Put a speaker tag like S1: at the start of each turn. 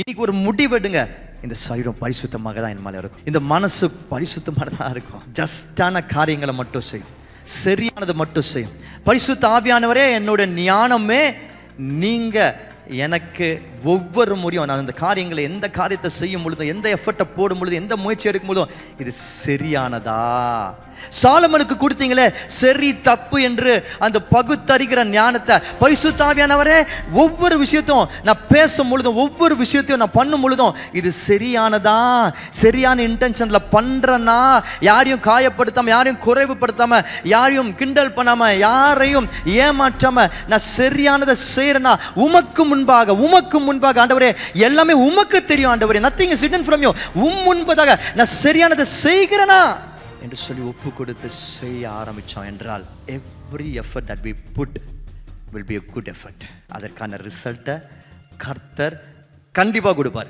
S1: இன்னைக்கு ஒரு முடிவெடுங்க. இந்த சரீரம் பரிசுத்தமாக தான் என் மேலே இருக்கும், இந்த மனசு பரிசுத்தமாக தான் இருக்கும். ஜஸ்டான காரியங்களை மட்டும் செய்யும், சரியானது மட்டும் செய்யும். பரிசுத்த ஆவியானவரே என்னோட ஞானமே, நீங்க எனக்கு ஒவ்வொரு முறையும் நான் இந்த காரியங்களை, எந்த காரியத்தை செய்யும் பொழுதும், எந்த எஃபர்ட்டை போடும் பொழுதும், எந்த முயற்சி எடுக்கும் பொழுதும் இது சரியானதா? சாலமனுக்கு கொடுத்தீங்களே சரி தப்பு என்று அந்த பகுத்தறிகிற ஞானத்தை பரிசுத்த ஆவியானவரே ஒவ்வொரு விஷயத்தையும் நான் பேசும் பொழுதும், ஒவ்வொரு விஷயத்தையும் நான் பண்ணும் பொழுதும் இது சரியானதா, சரியான இன்டென்ஷன்ல பண்றேன்னா, யாரையும் காயப்படுத்தாம, யாரையும் குறைவுபடுத்தாம, யாரையும் கிண்டல் பண்ணாம, யாரையும் ஏமாற்றாம நான் சரியானதை செய்யறேன்னா, உமக்கு முன்பாக ஆண்டவரே எல்லாமே உமக்கு தெரியும் ஆண்டவரே, nothing is hidden from you, முன்பதாக நான் சரியானதை செய்கிறேனா என்று சொல்லி ஒப்பு கொடுத்து செய்ய ஆரம்பிச்சோம் என்றால், every effort that we put will be a good effort. அதற்கான ரிசல்ட்டை கர்த்தர் கண்டிப்பாக கொடுப்பார்.